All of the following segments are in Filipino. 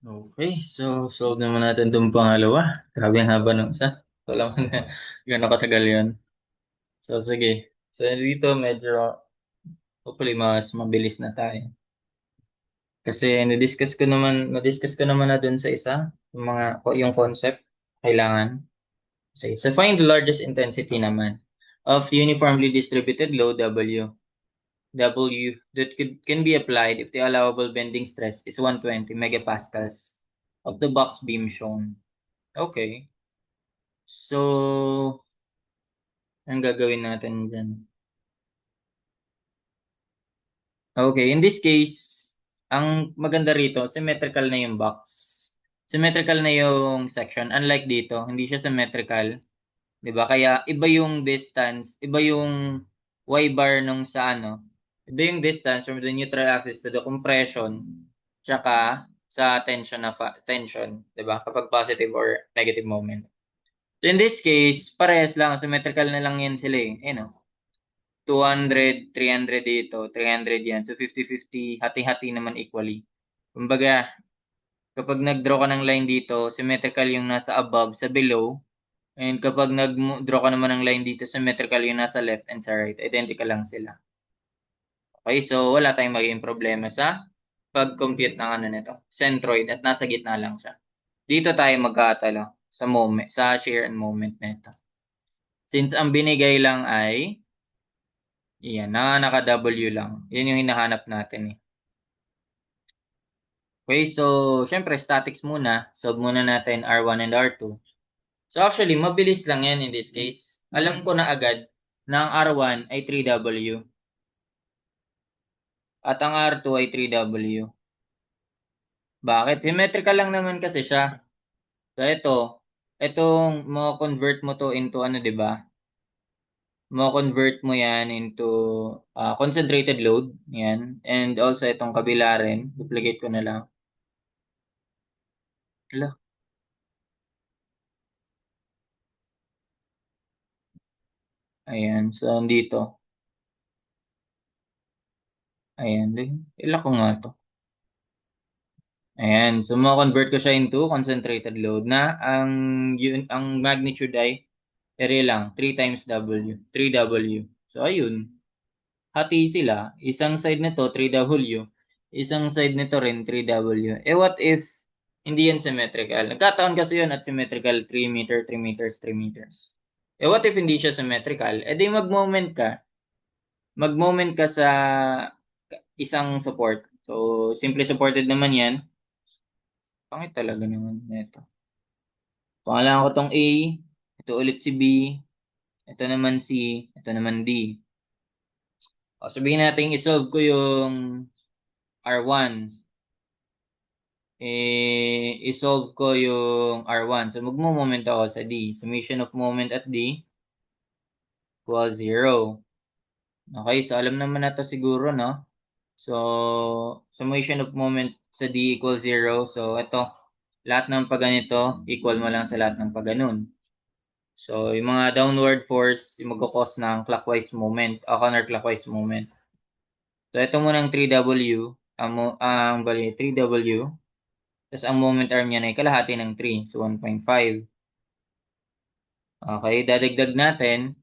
Okay, so solve naman natin itong pangalawa. Grabe ang haba ng isa. Wala mo na gano'ng katagal yun. So sige. So dito medyo hopefully mas mabilis na tayo. Kasi na-discuss ko naman na dun sa isa, yung concept kailangan. So find the largest intensity naman of uniformly distributed load W. W that can be applied if the allowable bending stress is 120 megapascals of the box beam shown. Okay. So, ang gagawin natin dyan? Okay, in this case, ang maganda rito, symmetrical na yung box. Symmetrical na yung section. Unlike dito, hindi siya symmetrical. 'Di ba? Kaya iba yung distance, iba yung Y bar nung sa ano. Iba yung distance from the neutral axis to the compression tsaka sa tension, 'di ba? Kapag positive or negative moment. So in this case, parehas lang, symmetrical na lang yan sila eh. 200, 300 dito, 300 yan. So 50-50, hati-hati naman equally. Kumbaga, kapag nag-draw ka ng line dito, symmetrical yung nasa above sa below. And kapag nag-draw ka naman ng line dito, symmetrical yung nasa left and sa right. Identical lang sila. Okay, so wala tayong magiging problema sa pag-compute ng ano nito, centroid at nasa gitna lang siya. Dito tayo magkatalo sa moment, sa shear and moment nito. Since ang binigay lang ay yan, naka-W lang. Yan yung hinahanap natin eh. Okay, so syempre statics muna. Solve muna natin R1 and R2. So actually, mabilis lang yan in this case. Alam ko na agad na ang R1 ay 3W at ang R2 ay 3W. Bakit? Symmetrical lang naman kasi siya. So itong mo-convert mo to into ano, 'di ba? Mo-convert mo yan into concentrated load. Yan. And also itong kabila rin. Duplicate ko na lang. Hala. Ayan. So, dito. Ayan. Ila ko nga to. Ayan. So, mo-convert ko siya into concentrated load na ang magnitude ay area lang. 3 times W. 3W. So, ayun. Hati sila. Isang side nito 3W. Isang side nito rin 3W. Eh, what if hindi yan symmetrical? Nagkataon kasi yun at symmetrical 3 meter, 3 meters, 3 meters. Eh, what if hindi siya symmetrical? Eh, di mag-moment ka. Mag-moment ka sa isang support. So, simply supported naman yan. Pangit talaga naman nito. Pangalan ko tong A, ito ulit si B, ito naman C, ito naman D. O, sabihin natin isolve ko yung R1. Isolve ko yung R1. So, magmo-moment ako sa D. Summation of moment at D equals 0. Okay, so alam naman na to siguro, no? So, summation of moment sa D equals 0. So, ito, lahat ng pagganito, equal mo lang sa lahat ng pagganon. So, yung mga downward force, yung magkakos ng clockwise moment o counterclockwise moment. So, ito muna ang 3W, bali, 3W, tapos ang moment arm niya ay kalahati ng 3, so 1.5. Okay, idadagdag natin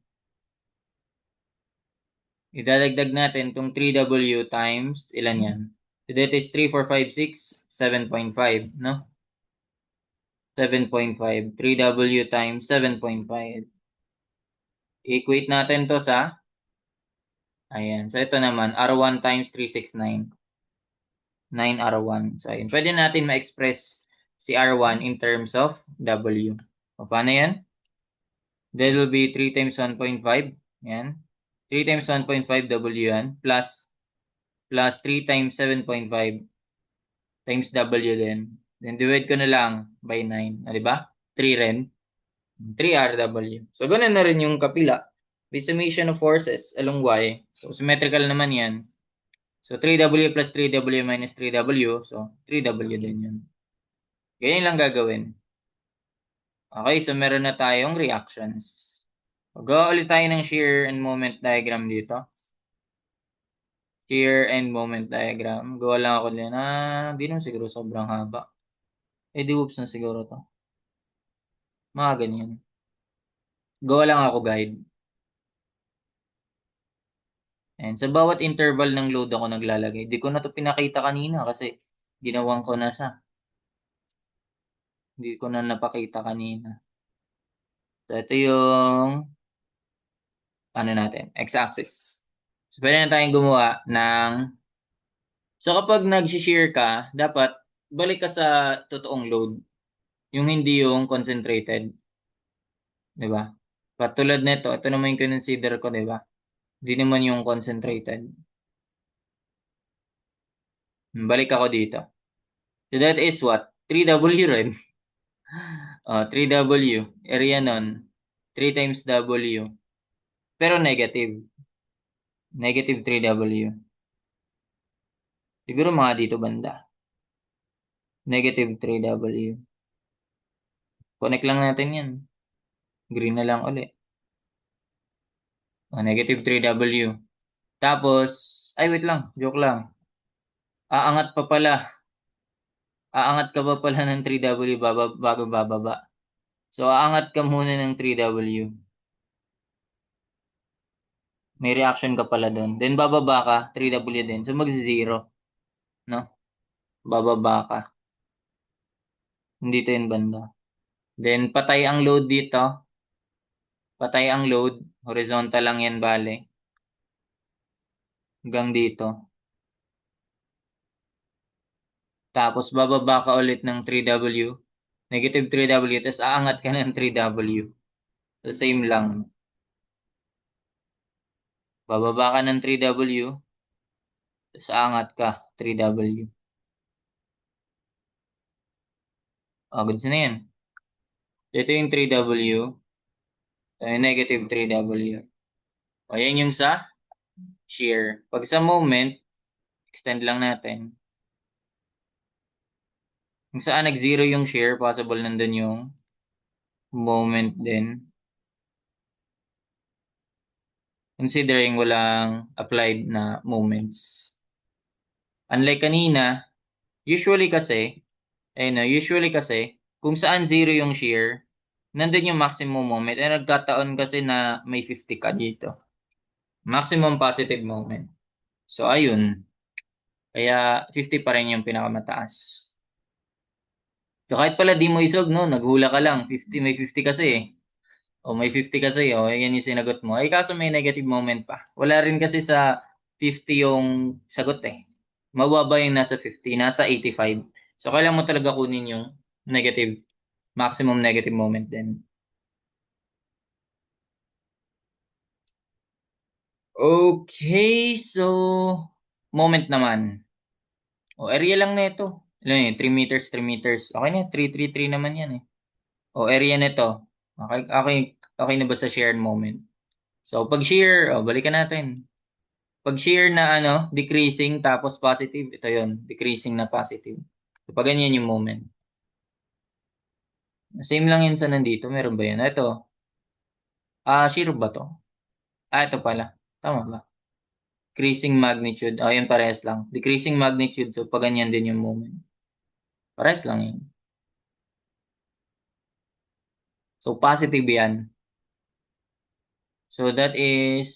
itong 3W times, ilan yan? So, that is 3, 4, 5, 6, 7.5, no? 7.5. 3W times 7.5. Equate natin to sa, ayan. So, ito naman, R1 times 369. 9R1. So, ayun. Pwede natin ma-express si R1 in terms of W. O, paano yan? That will be 3 times 1.5. Yan. 3 times 1.5 W yan. Plus 3 times 7.5 times W din. Then divide ko na lang by 9. Ah, di ba? 3 rin. 3RW. So, ganun na rin yung kapila. With summation of forces along Y. So, symmetrical naman yan. So, 3W plus 3W minus 3W. So, 3W din yun. Ganyan lang gagawin. Okay, so meron na tayong reactions. Gawa ulit tayo ng shear and moment diagram dito. Shear and moment diagram. Gawa lang ako din. Di naman siguro sobrang haba. Eh di whoops na siguro to. Mga ganyan. Gawa lang ako guide. And sa bawat interval ng load ako naglalagay. Di ko na to pinakita kanina kasi ginawan ko na siya. Hindi ko na napakita kanina. So ito yung ano natin, x-axis. So pwede na tayong gumawa ng so kapag nag-shear ka, dapat balik ka sa totoong load. Yung hindi yung concentrated. Di ba? Patulad nito, ito naman yung consider ko, di ba? Hindi naman yung concentrated. Balik ako dito. So that is what? 3W rin. 3W. Area nun. 3 times W. Pero negative. Negative 3W. Siguro mga dito banda. Negative 3W. Connect lang natin yan. Green na lang uli. Negative 3W. Tapos, ay wait lang. Joke lang. Aangat pa pala. Aangat ka pa pala ng 3W bago bababa. So, aangat ka muna ng 3W. May reaction ka pala doon. Then, bababa ka, 3W din. So, mag-zero. No? Bababa ka. Dito yung banda. Then, patay ang load dito. Patay ang load. Horizontal lang yan, bale. Hanggang dito. Tapos, bababa ka ulit ng 3W. Negative 3W. Tapos, aangat ka ng 3W. So, same lang. Bababa ka ng 3W. Tapos, aangat ka. 3W. Goods na yan. Ito yung 3W. Negative 3W. Yan yung sa shear. Pag sa moment, extend lang natin. Kung saan nag-zero yung shear, possible nandun yung moment din. Considering walang applied na moments. Unlike kanina, usually kasi, kung saan zero yung shear, nandun yung maximum moment. Nagkataon kasi na may 50 ka dito. Maximum positive moment. So, ayun. Kaya 50 pa rin yung pinakamataas. So, kahit pala di mo isog, no? Naghula ka lang. 50, may 50 kasi eh. O may 50 kasi, yan yung sinagot mo. Ay, kaso may negative moment pa. Wala rin kasi sa 50 yung sagot eh. Mababa yung nasa 50, nasa 85. So, kailangan mo talaga kunin yung negative, maximum negative moment din. Okay, so, moment naman. Area lang na ito. Ilan yun? 3 meters, 3 meters. Okay na, 3, 3, 3 naman yan eh. Area nito. Okay na ba sa shared moment? So, pag shear, balikan natin. Pag shear na decreasing tapos positive, ito yon decreasing na positive. So, pag ganyan yung moment. Same lang yun sa nandito. Meron ba yan? Ito. Shear ba to? Ito pala. Tama ba? Decreasing magnitude. Yun parehas lang. Decreasing magnitude. So, pag ganyan din yung moment. Parehas lang yun. So, positive yan. So, that is,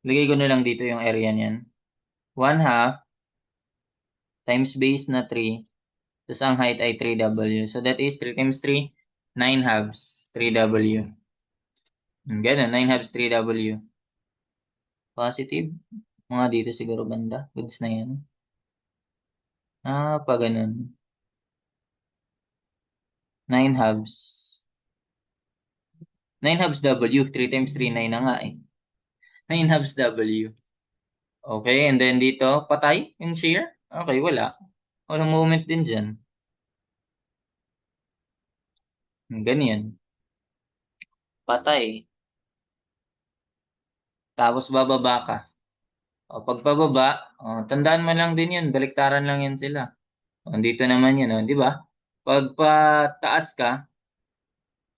lagay ko na lang dito yung area niyan. 1/2 times base na 3. Tapos ang height ay 3W. So, that is 3 times 3, 9/2 3W. Ganun, 9/2 3W. Positive. Mga dito siguro banda. Goods na yan. Pa ganun. 9/2. 9/2 W. 3 times 3, 9 na nga eh. 9/2 W. Okay, and then dito, patay yung shear? Okay, wala. Walang movement din dyan. Ganyan. Patay. Tapos bababa ka. Pag pababa, tandaan mo lang din yun. Baliktaran lang yan sila. Dito naman yun, di ba? Pag pataas ka,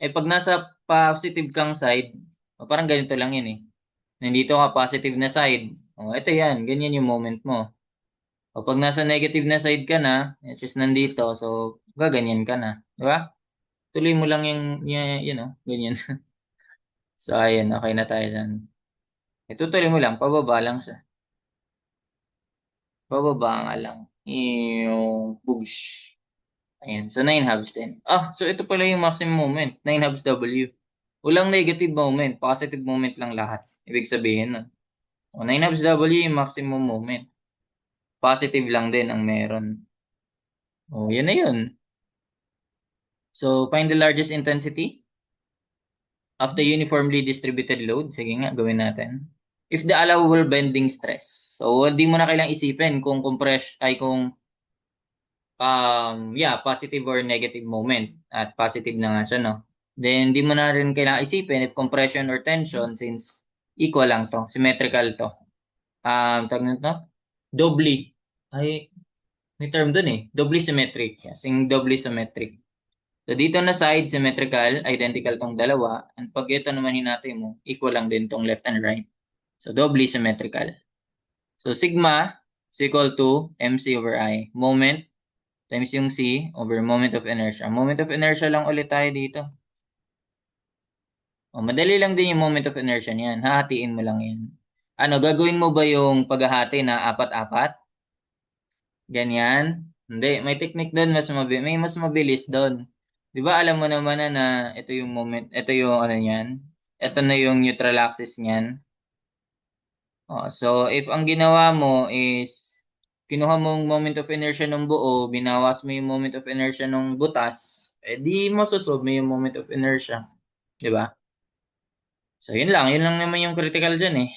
pag nasa positive kang side, parang ganito lang yun eh. Nandito ka positive na side. Ito yan, ganyan yung moment mo. O pag nasa negative na side ka na, which is nandito, so gaganyan ka na. Di ba? Tuloy mo lang ganyan. So, ayun, okay na tayo dyan. Itutuloy mo lang, pababa lang siya. Pababa nga lang. Yung push. Ayan, so 9 halves din. So ito pala yung maximum moment, 9 halves W. Walang negative moment, positive moment lang lahat. Ibig sabihin nun. O 9 halves W yung maximum moment. Positive lang din ang meron. O, yun na yun. So, find the largest intensity of the uniformly distributed load. Sige nga, gawin natin. If the allowable bending stress. So, hindi mo na kailang isipin kung positive or negative moment. At positive na nga siya, no? Then, di mo na rin kailangan isipin if compression or tension since equal lang to. Symmetrical to. Tawag na to? Doubly. Ay, may term dun eh. Doubly symmetric. Sing doubly symmetric. So, dito na side, symmetrical, identical tong dalawa. And pag ito naman hinati mo, equal lang din tong left and right. So, doubly symmetrical. So, sigma is equal to mc over I. Moment times yung c over moment of inertia. Moment of inertia lang ulit tayo dito. Madali lang din yung moment of inertia niyan. Hahatiin mo lang yan. Gagawin mo ba yung paghahati na apat-apat? Ganyan? Hindi, may technique doon, may mas mabilis doon. 'Di ba alam mo naman na ito yung moment, ito yung ano niyan. Ito na yung neutral axis niyan. So if ang ginawa mo is kinuha mong moment of inertia ng buo, binawas mo yung moment of inertia ng butas, di masosolve mo yung moment of inertia. 'Di ba? So yun lang naman yung critical dyan eh.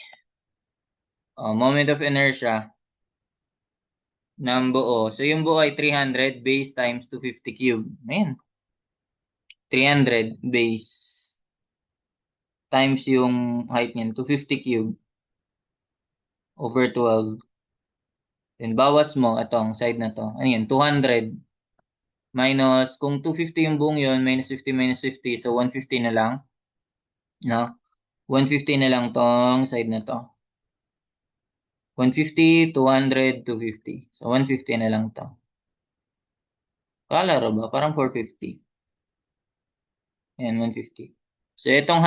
Moment of inertia ng buo. So yung buo ay 300 base times 250 cube. Ayan. 300 base times yung height niyan, 250 cube over 12. Then bawas mo itong side na to. Ano yun? 200 minus, kung 250 yung buong yun, minus 50, so 150 na lang. No? 150 na lang tong side na to. 150, 200, 250. So 150 na lang to. Kalaro ba? Parang 450. Ayan, 150. So itong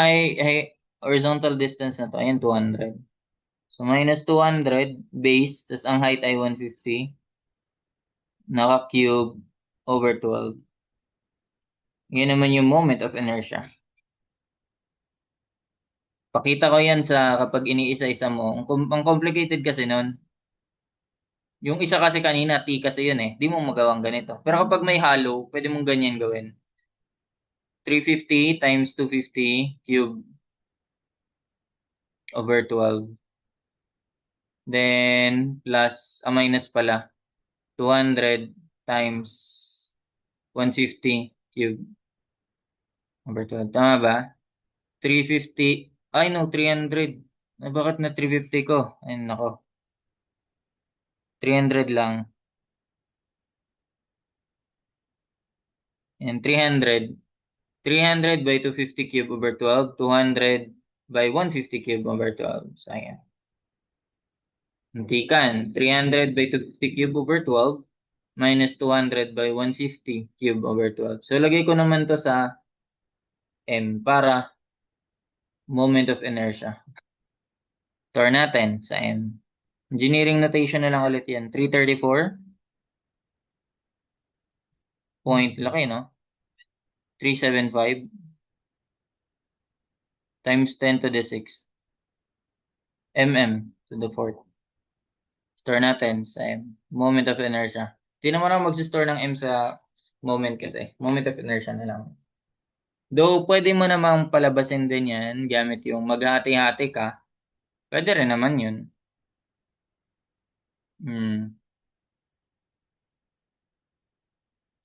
horizontal distance na to, ayan, 200. So minus 200 base, tas ang height ay 150. Naka-cube over 12. Yan naman yung moment of inertia. Pakita ko yan sa kapag iniisa-isa mo. Ang complicated kasi nun, yung isa kasi kanina, T kasi yun eh. Di mo magawang ganito. Pero kapag may hollow, pwede mong ganyan gawin. 350 times 250 cube over 12. Then, plus, minus pala. 200 times 150 cube over 12. Tama ba? 350. Ay, no, 300. Bakit na 350 ko? Ay, nako. 300 lang. And 300. 300 by 250 cube over 12. 200 by 150 cube over 12. Sayang. Hentikan. 300 by 250 cube over 12 minus 200 by 150 cube over 12. So, lagay ko naman to sa M para moment of inertia. Store natin sa M. Engineering notation na lang ulit yan. 334. Laki, no? 375 times 10 to the 6th. To the 4th. Store natin sa M. Moment of inertia. Hindi naman ako mag-store ng M sa moment kasi. Moment of inertia na lang. Though, pwede mo namang palabasin din yan gamit yung maghati-hati ka. Pwede rin naman yun.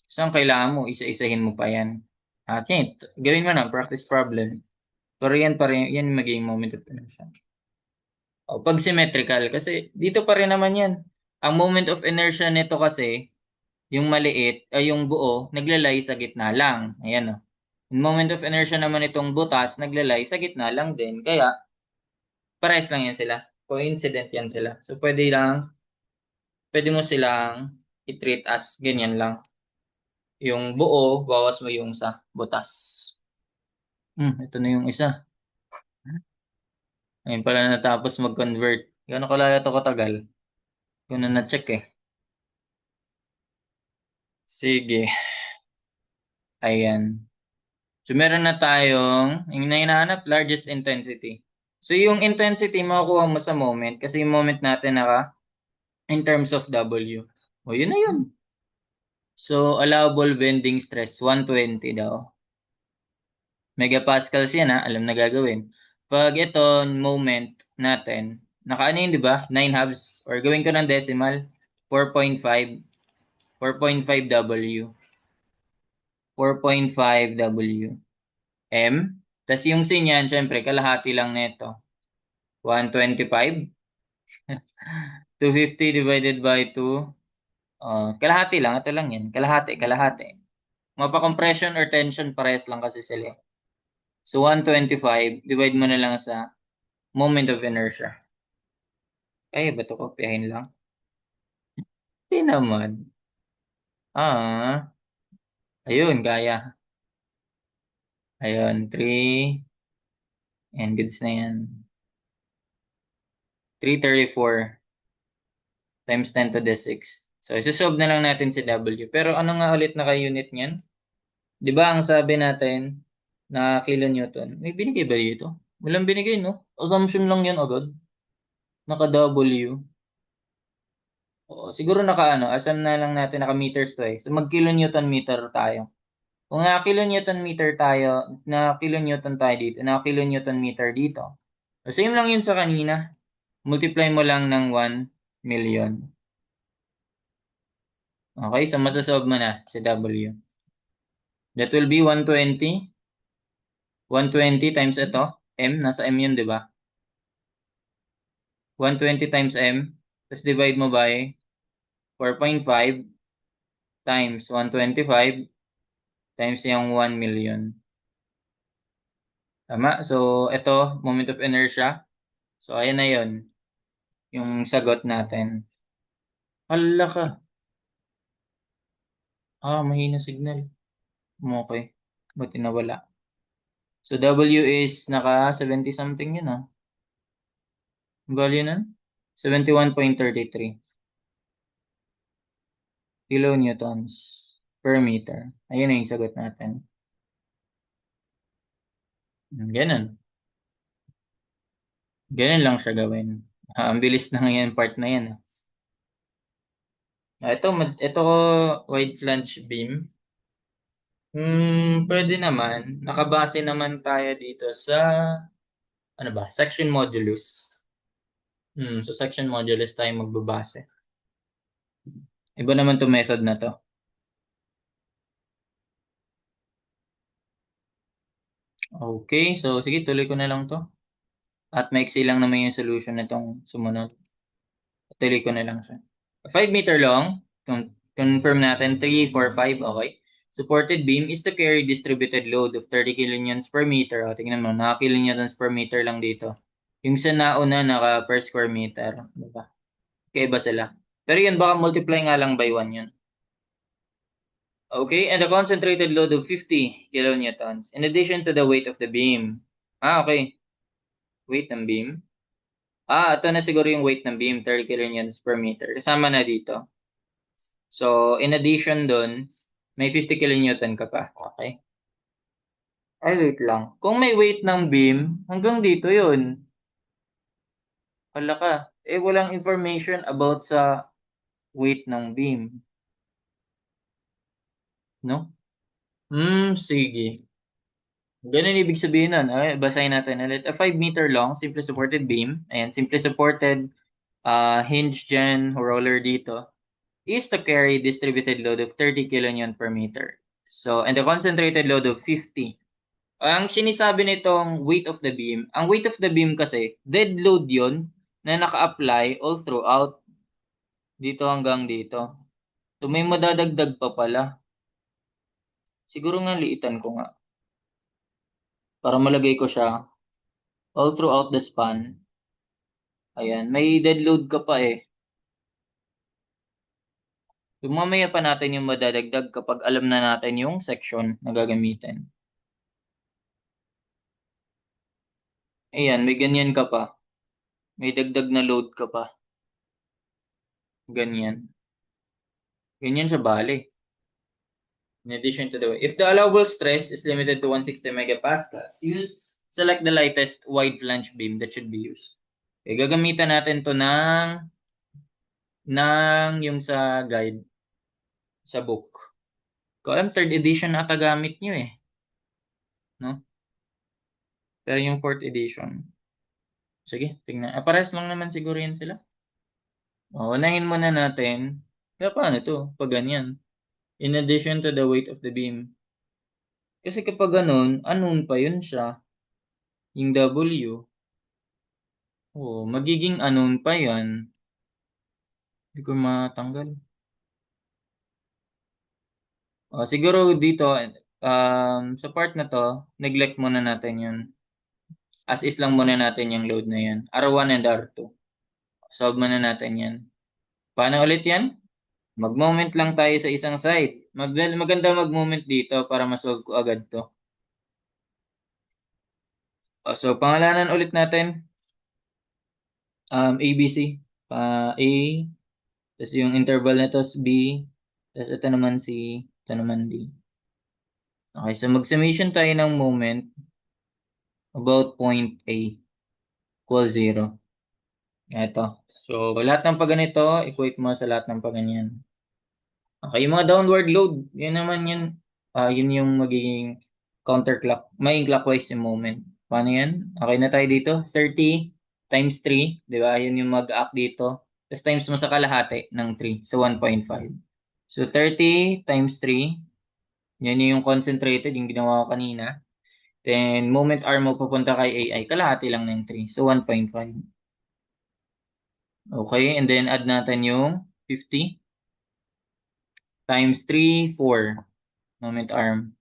So, ang kailangan mo, isa-isahin mo pa yan. At yan, gawin mo na, practice problem. Pero yan pa rin, yan magiging moment of inertia. Pag symmetrical, kasi dito pa rin naman yan. Ang moment of inertia nito kasi, yung maliit, ay yung buo, naglalay sa gitna lang. Ayan o. Yung moment of inertia naman itong butas, naglalay sa gitna lang din. Kaya, pares lang yan sila. Coincident yan sila. So, pwede lang pwede mo silang i-treat as ganyan lang. Yung buo, bawas mo yung sa butas. Ito na yung isa. Ayun pala natapos mag-convert. Gano'n kalaya ito katagal? Ko na na-check eh. Sige. Ayan. So, meron na tayong, yung na hinahanap, largest intensity. So, yung intensity, makukuha mo sa moment kasi yung moment natin in terms of W. O, yun na yun. So, allowable bending stress, 120 daw. Megapascals yan alam na gagawin. Pag ito, moment natin, nakaano yun, di ba? 9 halves. Or gawin ko ng decimal, 4.5. 4.5 W. 4.5 W. M. Tapos yung sin yan, syempre, kalahati lang nito. 125. 250 divided by 2. Kalahati lang. Ito lang yan. Kalahati, kalahati. Mapa-compression or tension, pares lang kasi sila. So, 125, divide mo na lang sa moment of inertia. Ay, ba ito kopyahin lang? Hindi naman. Ayun, kaya. Ayun, 3. And goods na yan. 334 times 10 to the 6. So, isusolve na lang natin si W. Pero ano nga ulit naka-unit niyan? Di ba ang sabi natin na kilonewton? May binigay ba dito? Walang binigay, no? Assumption lang yan agad. Naka-W. Oo, siguro assume na lang natin naka-meters to eh. So, mag-kilonewton meter tayo. Kung naka-kilonewton meter tayo, na-kilonewton tayo dito, naka-kilonewton meter dito. So, same lang yun sa kanina. Multiply mo lang ng 1 million. Okay, so masasolve mo na si W. That will be 120. 120 times ito. M, nasa M yun, di ba? 120 times M. Tapos divide mo by 4.5 times 125 times yung 1 million. Tama? So, ito, moment of inertia. So, ayan na yun. Yung sagot natin. Hala ka. Mahina signal. Okay. Buti nawala. So, W is naka 70 something yun Value nun? 71.33 kilonewtons per meter. Ayun na yung sagot natin. Ganun. Ganun lang siya gawin. Ang bilis na ngayon part na yan. Ito wide flange beam. Pwede naman. Nakabase naman tayo dito sa ano ba? Section modulus. So section modulus tayo magbabase. Iba naman to method na to. Okay, so sige, tuloy ko na lang to. At maiksi lang naman yung solution nitong sumunod. Tuloy ko na lang siya. 5 meter long, confirm natin, 3, 4, 5, okay. Supported beam is to carry distributed load of 30 kilonewtons per meter. Tingnan mo, naka-kilonewtons per meter lang dito. Yung sa nauna, naka per square meter. Diba? Kaya iba sila. Pero yun, baka multiply nga lang by 1 yun. Okay, and a concentrated load of 50 kilonewtons in addition to the weight of the beam. Okay. Weight ng beam. Ito na siguro yung weight ng beam, 30 kilonewtons per meter. Kasama na dito. So, in addition dun, may 50 kilonewton ka pa. Okay? Ay, wait lang. Kung may weight ng beam, hanggang dito yun. Hala ka. Walang information about sa weight ng beam. No? Sige. Ganun ibig sabihin nun. Ay, basahin natin ulit. A 5 meter long, simply supported beam. Ayan, simply supported hinge dyan, roller dito, is to carry distributed load of 30 kilonewton per meter. So, and the concentrated load of 50. Ang sinisabi nitong weight of the beam, ang weight of the beam kasi, dead load yon na naka-apply all throughout dito hanggang dito. So, may madadagdag pa pala. Siguro nga liitan ko nga. Para malagay ko siya all throughout the span. Ayan, may dead load ka pa eh. So, mamaya pa natin yung madadagdag kapag alam na natin yung section na gagamitin. Ayan, may ganyan ka pa. May dagdag na load ka pa. Ganyan. Ganyan siya bale. In addition to the, if the allowable stress is limited to 160 megapascals, select the lightest wide flange beam that should be used. Okay, gagamitan natin to ng yung sa guide, sa book. Ko alam, third edition ata gamit nyo eh. No? Pero yung fourth edition. Sige, tingnan. Pares lang naman siguro yun sila. Unahin muna natin. Kaya paano to? Pag ganyan. In addition to the weight of the beam. Kasi kapag ganun, unknown pa yun siya. Yung W. Magiging unknown pa yan. Hindi ko matanggal. Siguro dito, sa part na to, neglect muna natin yun. As is lang muna natin yung load na yan. R1 and R2. Solve muna natin yan. Paano ulit yan? Mag-moment lang tayo sa isang side. Maganda mag-moment dito para ma-solve ko agad to. So, pangalanan ulit natin. ABC. A, tapos yung interval nito is B, tapos ito naman C, ito naman D. Okay, so mag-summation tayo ng moment about point A equals 0. Ito. So, lahat ng pagganito, equate mo sa lahat ng pagganyan. Okay, yung mga downward load, yun naman yun. Yun yung magiging counterclock, may clockwise yung moment. Paano yan? Okay na tayo dito. 30 times 3, di ba? Yun yung mag-act dito. Tapos times mo sa kalahati ng 3, so 1.5. So 30 times 3, yan yung concentrated, yung ginawa ko kanina. Then moment arm mo papunta kay AI, kalahati lang ng 3, so 1.5. Okay, and then add natin yung 50 times 3, 4 moment arm.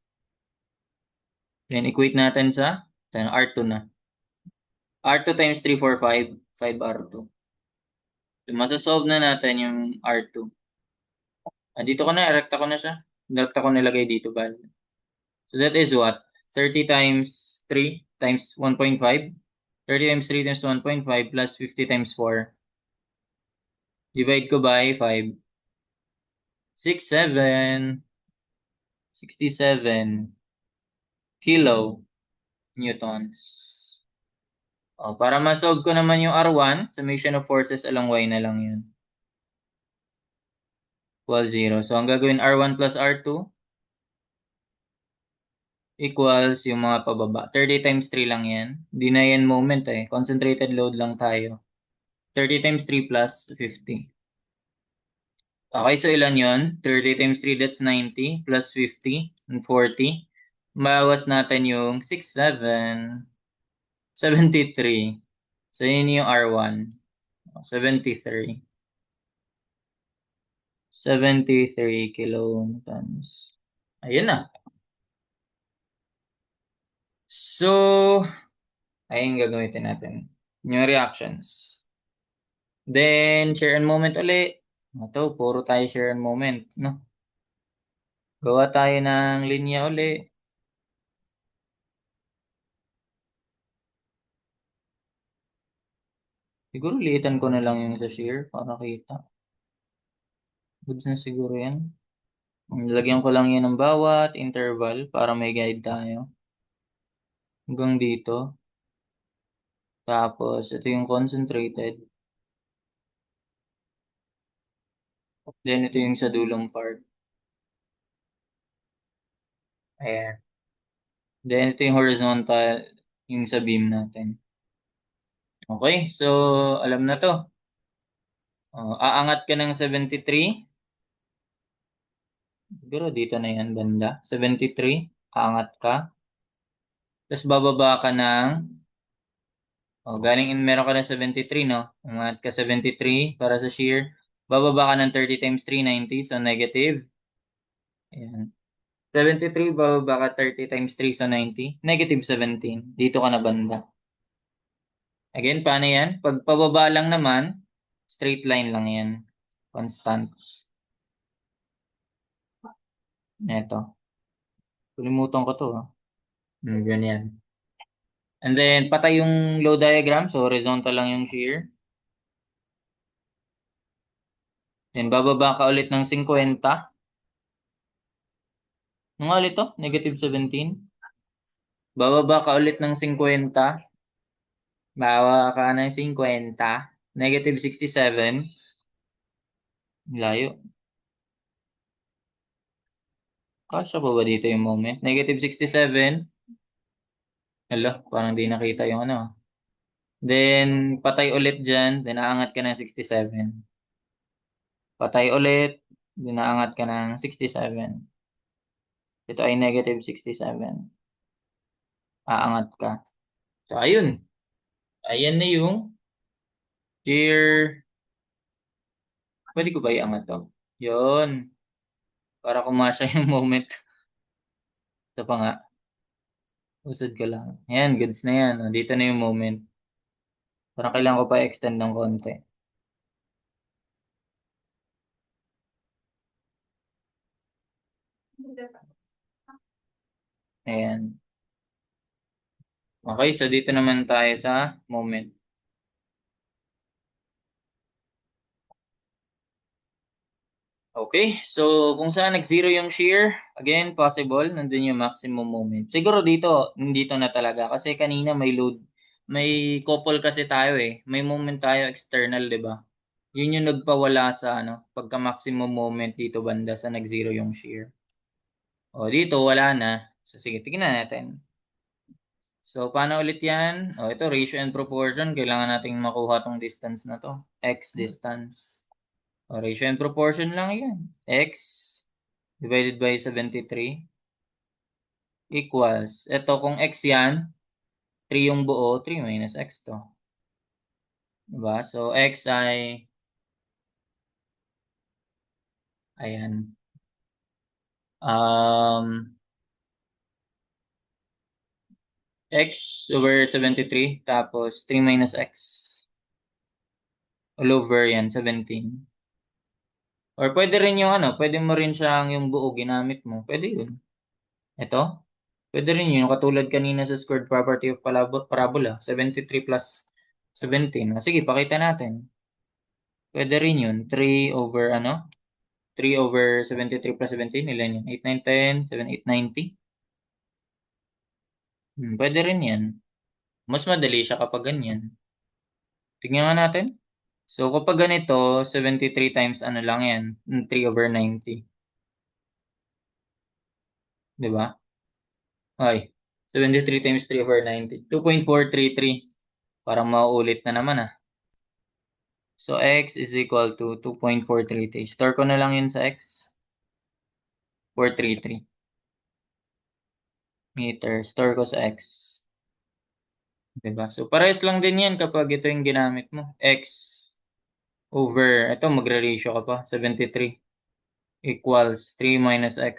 Then equate natin sa R2 na. R2 times 3, 4, 5. 5 R2. So, masasolve na natin yung R2. Dito ko na, erecta ko na siya. Erecta ko nilagay dito ba? So that is what? 30 times 3 times 1.5. 30 times 3 times 1.5 plus 50 times 4. Divide ko by 5. 6, 7. 67 kilo newtons. Para ma-solve ko naman yung R1, summation of forces along Y na lang yun. Equals 0. So, ang gagawin R1 plus R2 equals yung mga pababa. 30 times 3 lang yan. Hindi na yan moment eh. Concentrated load lang tayo. 30 times 3 plus 50. Okay, so ilan yun? 30 times 3, that's 90. Plus 50 and 40. Bawas natin yung 6, 7. 73. So, yun yung R1. 73. 73 kilonewtons. Ayun na. So, ayun gagamitin natin. Yung reactions. Then, share and moment ulit. Ito, puro tayo share and moment. No? Gawa tayo ng linya ulit. Siguro liitan ko na lang yung sa share para kita. Goods na siguro yan. Lagyan ko lang yan ng bawat interval para may guide tayo. Hanggang dito. Tapos, ito yung concentrated. Then, ito yung sa dulong part. Ayan. Then, ito yung horizontal, yung sa beam natin. Okay, so, alam na to. Aangat ka ng 73. Siguro dito na yan, banda. 73, aangat ka. Tapos bababa ka ng, meron ka ng 73, no? Umangat ka 73 para sa shear. Bababa ka ng 30 times 3, 90, so negative. Ayan. 73, bababa ka 30 times 3, so 90. Negative 17. Dito ka na banda. Again, paano yan? Pag pababa lang naman, straight line lang yan. Constant. Eto. Kalimutan ko to. Ganyan. And then, patay yung low diagram. So, horizontal lang yung shear. Then, bababa ka ulit ng 50. Nung ulit to? Negative 17. Bababa ka ulit ng 50. Bawa ka ng 50. Negative 67. Layo. Kasya pa ba dito yung moment? Negative 67. Hala, parang di nakita yung ano. Then, patay ulit dyan. Then, aangat ka ng 67. Patay ulit. Then, aangat ka ng 67. Ito ay negative 67. Aangat ka. So, ayun. Ayan na yung shear. Pwede ko ba iangat to? Yun. Para kumasya yung moment. Ito pa nga. Usad ka lang. Ayan, goods na yan. O, dito na yung moment. Parang kailangan ko pa extend ng konti. Ayan. Okay, so dito naman tayo sa moment. Okay, so kung saan nag-zero yung shear, again, possible, nandun yung maximum moment. Siguro dito, dito na talaga. Kasi kanina may load, may couple kasi tayo eh. May moment tayo external, di ba? Yun yung nagpawala sa ano, pagka-maximum moment dito banda sa nag-zero yung shear. O dito, wala na. So sige, tignan natin. So, paano ulit yan? O, ito, ratio and proportion. Kailangan nating makuha tong distance na to. X distance. O, ratio and proportion lang yan. X divided by 73 equals. Ito, kung X yan, 3 yung buo, 3 minus X to. Diba? So, X ay, ayan, um, X over 73, tapos 3 minus X. All over yan, 17. Or pwede rin yung ano, pwede mo rin siyang yung buo ginamit mo. Pwede yun. Ito, pwede rin yun. Katulad kanina sa squared property of parabola, 73 plus 17. O, sige, pakita natin. Pwede rin yun. 3 over ano? 3 over 73 plus 17. Ilan yun? 8, 9, 10, 7, 8, 90. Pwede rin yan. Mas madali siya kapag ganyan. Tingnan nga natin. So, kapag ganito, 73 times ano lang yan? 3 over 90. Di ba? Ay, 73 times 3 over 90. 2.433. Parang mauulit na naman ah. So, x is equal to 2.433. Store ko na lang yun sa x. 433 meter. Store ko sa x. Diba? So, parehas lang din yan kapag ito yung ginamit mo. X over, ito magre-ratio ka pa. 73 equals 3 minus x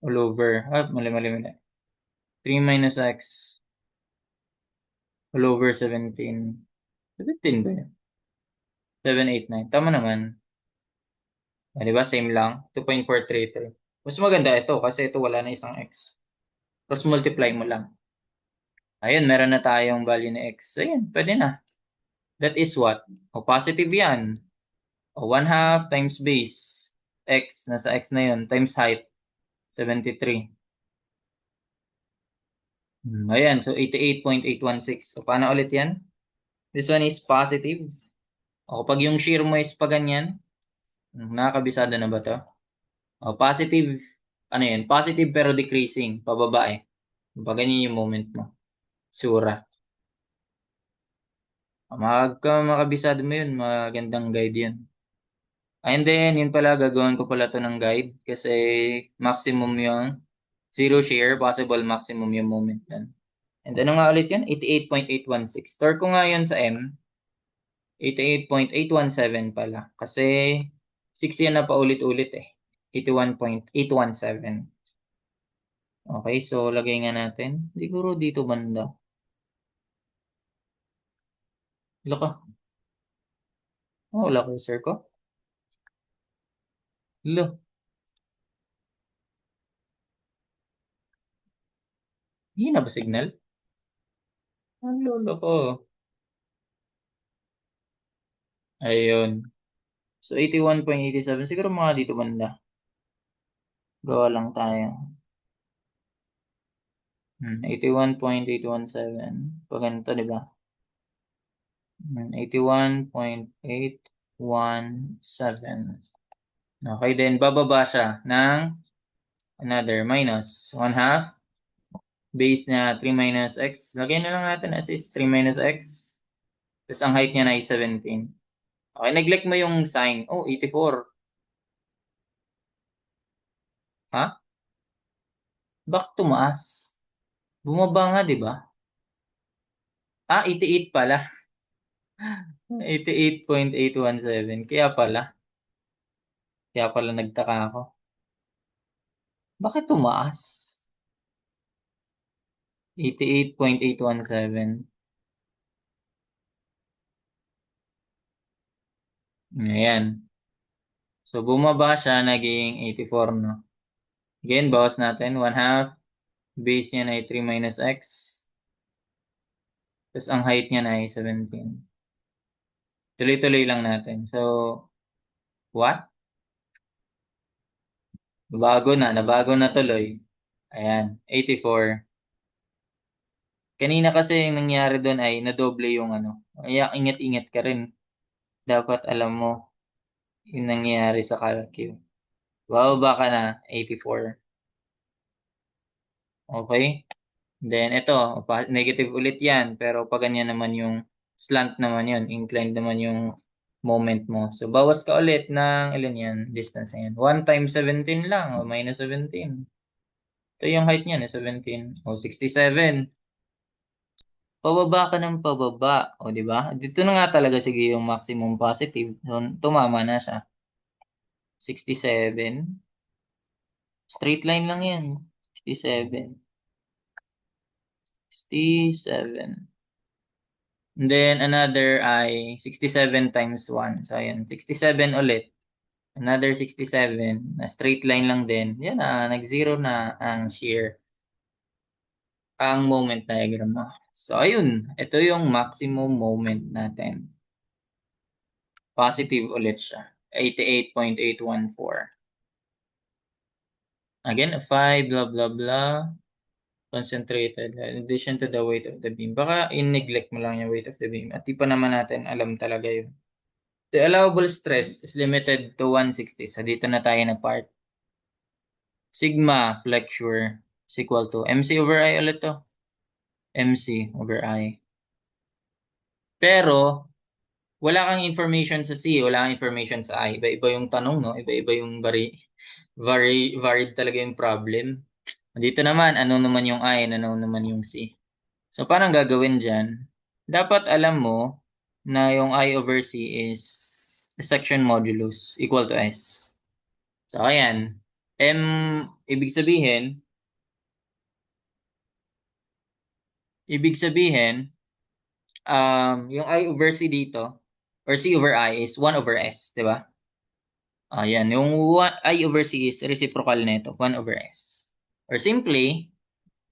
all over. Mali. 3 minus x all over 17. 17 ba yun? 7, 8, 9. Tama naman. Diba? Same lang. 2.433. Mas maganda ito kasi ito wala na isang x. Tapos multiply mo lang. Ayun, meron na tayong value ni x. So, ayun, pwede na. That is what? O, positive yan. O, 1/2 times base. X, nasa x na yun. Times height. 73. Ayan, so 88.816. So, paano ulit yan? This one is positive. O, kapag yung shear mo is pa ganyan, nakakabisado na ba to? O, positive, ano yun? Positive pero decreasing. Pababa eh. Pag ganyan yung moment mo. Sura. Makabisado mo yun, magandang guide yun. And then, yun pala, gagawin ko pala to ng guide kasi maximum yung zero share, possible maximum yung moment yan. And ano nga ulit yun? 88.816. Store ko nga yun sa M. 88.817 pala. Kasi 6 yan na paulit-ulit eh. 81.817. Okay, so lagay nga natin. Siguro dito banda. Wala ka. Oh, wala cursor ko. Lo. Hina ba signal? Ang lolo ko. Ayun. So, 81.87. Siguro mga dito banda. Gawa lang tayo. 81.817. Pag ganito, di ba? 81.817. Okay, then bababa siya ng another minus 1 half. Base na 3 minus x. Lagyan na lang natin as is 3 minus x. Tapos ang height niya na ay 17. Okay, neglect mo yung sign. Oh, 84. Ha? Back tumaas. Bumaba nga, di ba? 88 pala. 88.817. Kaya pala nagtaka ako. Bakit tumaas? 88.817. Ayan. So, bumaba siya, naging 84, no? Again, bawas natin. 1 half. Base niya na ay 3 minus x. Tapos, ang height niya na ay 17. Tuloy-tuloy lang natin. So, what? Nabago na tuloy. Ayan, 84. Kanina kasi yung nangyari doon ay nadoble yung ano. Kaya ingat-ingat ka rin. Dapat alam mo yung nangyari sa calculus. Bababa ka na, 84. Okay? Then ito, negative ulit yan. Pero pag ganyan naman yung slant naman yun. Inclined naman yung moment mo. So, bawas ka ulit ng ilan yan? Distance na yan. 1 times 17 lang. O minus 17. Ito yung height niya, 17. O 67. Pababa ka ng pababa. O, di ba? Dito na nga talaga sige yung maximum positive. So, tumama na siya. 67. Straight line lang yan. 67. 67. And then another ay 67 times 1. So, ayan. 67 ulit. Another 67. Na straight line lang din. Yan na. Nag-zero na ang shear. Ang moment diagram mo. So, ayun. Ito yung maximum moment natin. Positive ulit siya. 88.814. Again, 5, blah, blah, blah. Concentrated. In addition to the weight of the beam. Baka in-neglect mo lang yung weight of the beam. At di pa naman natin alam talaga yun. The allowable stress is limited to 160. So, dito na tayo na part. Sigma flexure is equal to MC over I ulit to. MC over I. Pero, wala kang information sa C, wala kang information sa I. Iba-iba yung tanong, no? Iba-iba yung varied talaga yung problem. Dito naman, ano naman yung I, ano naman yung C. So, parang gagawin dyan, dapat alam mo na yung I over C is the section modulus equal to S. So, ayan. Ibig sabihin, yung I over C dito, or C over I is 1 over S, di ba? Ayan, yung I over C is reciprocal nito, 1 over S. Or simply,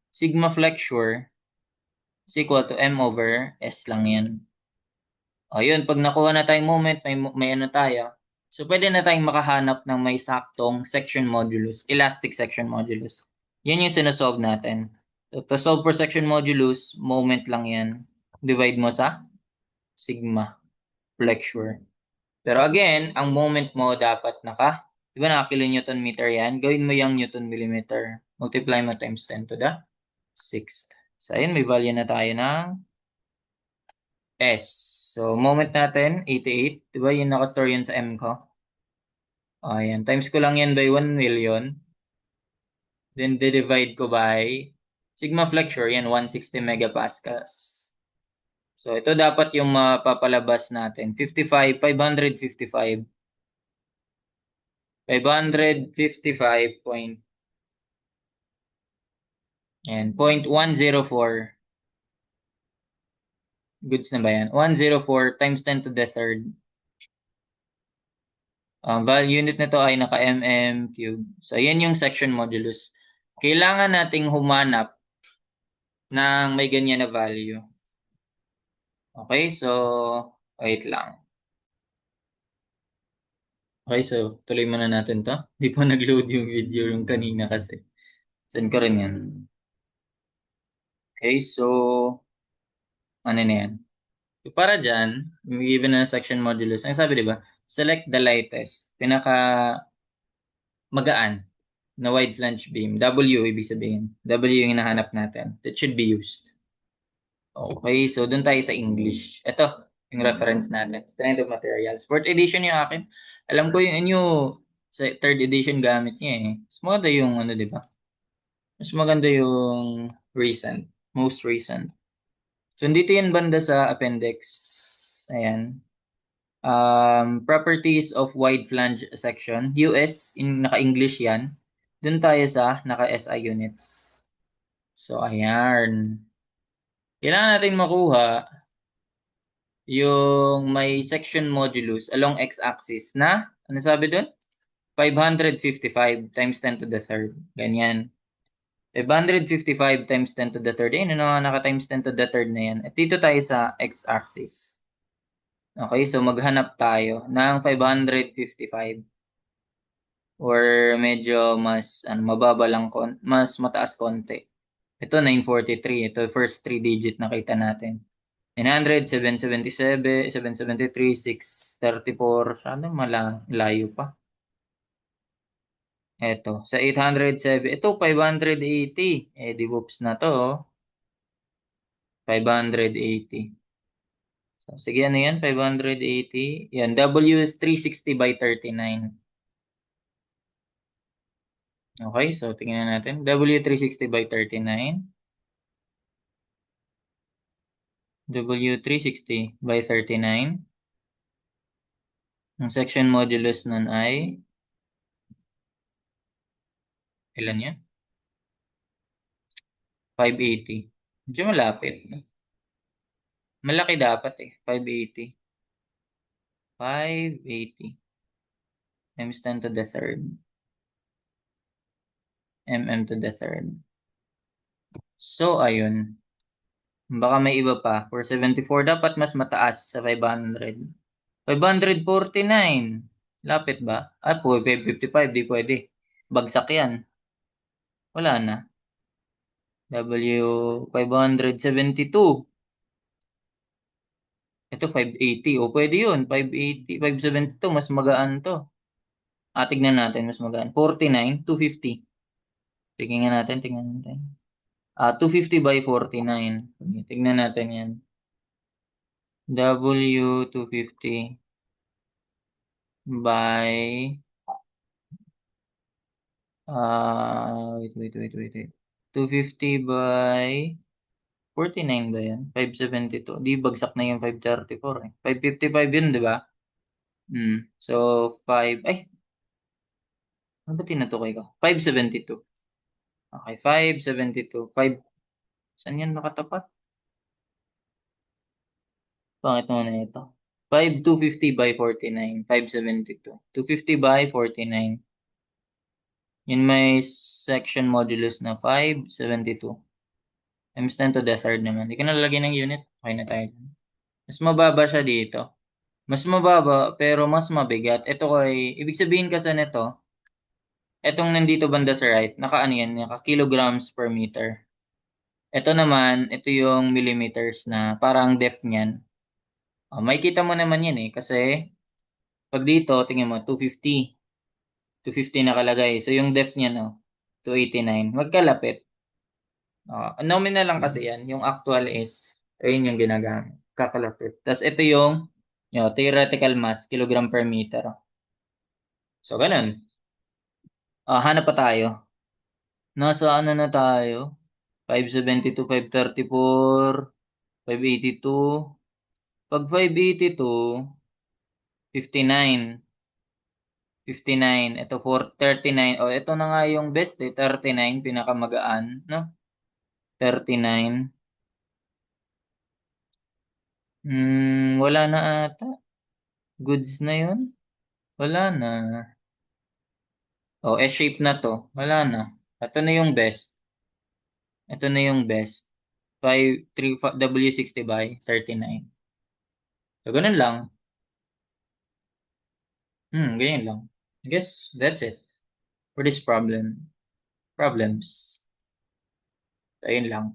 sigma flexure is equal to M over S lang yan. Ayun, pag nakuha na tayong moment, may ano tayo. So, pwede na tayong makahanap ng may saktong section modulus, elastic section modulus. Yan yung sinasolve natin. So, to solve for section modulus, moment lang yan. Divide mo sa sigma flexure. Pero again, ang moment mo dapat di ba naka kilonewton meter yan? Gawin mo yung newton millimeter. Multiply mo times 10 to the 6th. So, ayun, may value na tayo ng S. So, moment natin, 88. Di ba yung nakastore yun sa M ko? Ayan, times ko lang yan by 1 million. Then, divide ko by sigma flexure, yan, 160 megapascals. So, ito dapat yung mapapalabas natin. 55, 555. 555 point, and 0.104. Goods na ba yan? 104 times 10 to the third. Unit nito ay naka-mm cube. So, yan yung section modulus. Kailangan nating humanap ng may ganyan na value. Okay, so wait lang. Okay, so tuloy muna natin to. Di pa nag-load yung video yung kanina kasi. Send ko rin yan. Okay, so ano na yan? So, para dyan, given na section modulus, ang sabi, di ba? Select the lightest, pinaka magaan na wide flange beam. W, ibig sabihin. W yung hinahanap natin. That should be used. Okay, so dun tayo sa English. Ito, yung reference natin. Strength of materials. Fourth edition yung akin. Alam ko yung inyo, sa third edition gamit niya eh. Mas maganda yung ano, di ba? Mas maganda yung recent. Most recent. So, dito yan banda sa appendix. Ayan. Properties of wide flange section. US, in, naka-English yan. Dun tayo sa naka-SI units. So, ayan. Kailangan natin makuha yung may section modulus along x-axis na, ano sabi dun? 555 times 10 to the third. Ganyan. 555 times 10 to the third. Ayun, ano, naka times 10 to the third na yan. At dito tayo sa x-axis. Okay, so maghanap tayo ng 555 or medyo mas mababa lang, mas mataas konti. Ito 943, ito first 3 digit nakita natin. 900, 777, 773, 634, sana malayo pa. Ito, sa 807, ito 580. Eh, di whoops na to, oh. 580. So, sige, ano yan? 580. Yan, W is 360 by 39. Okay, so tingnan natin. W360 by 39. W360 by 39. Ang section modulus nun ay, ilan yan? 580. Medyo malapit. Malaki dapat eh. 580. 580 times 10 to the third. Mm to the third. So, ayun. Baka may iba pa. For 74, dapat mas mataas sa 500. 549. Lapit ba? Ah, po, 555. Di pwede. Bagsak yan. Wala na. W572. Ito 580. O pwede yun. 580, 572. Mas magaan to. Tignan natin. Mas magaan. 49, 250. Tingnan natin. 250 by 49. Tingnan natin yan. W250 by wait. 250 by 49 ba yan? 572. Di bagsak na yung 534 eh. 555 yun, di ba? So, 5, ay, ano ba tinutukoy ko? 572. Okay, 572. 5, saan yan nakatapat? Pangit mo na ito. 250 by 49. 572. 250 by 49. Yun may section modulus na 572. Times 10 to the third naman. Hindi ko nalalagay ng unit. Okay na tayo. Mas mababa siya dito. Mas mababa, pero mas mabigat. Ito ay, ibig sabihin kasi nito, itong nandito banda sa right, naka ano yan, naka kilograms per meter. Ito naman, ito yung millimeters na parang depth niyan. May kita mo naman yan eh, kasi pag dito, tingnan mo, 250. 250 nakalagay. So yung depth niya, no, 289. Magkalapit. Nominal lang kasi yan. Yung actual is, ayun yung ginagamit. Kakalapit. Tapos ito yung theoretical mass, kilogram per meter. So, ganun. Hanap pa tayo. Nasa ano na tayo? 572, 534, 582. Pag 582, 59. 59. Ito 439. Ito na nga yung best eh. 39, pinakamagaan. No? 39. Wala na ata. Goods na yun? Wala na. S-shape na to. Wala na. Ito na yung best. Ito na yung best. W60 by 39. So, ganun lang. Ganyan lang. I guess that's it for this problems. Ayun lang.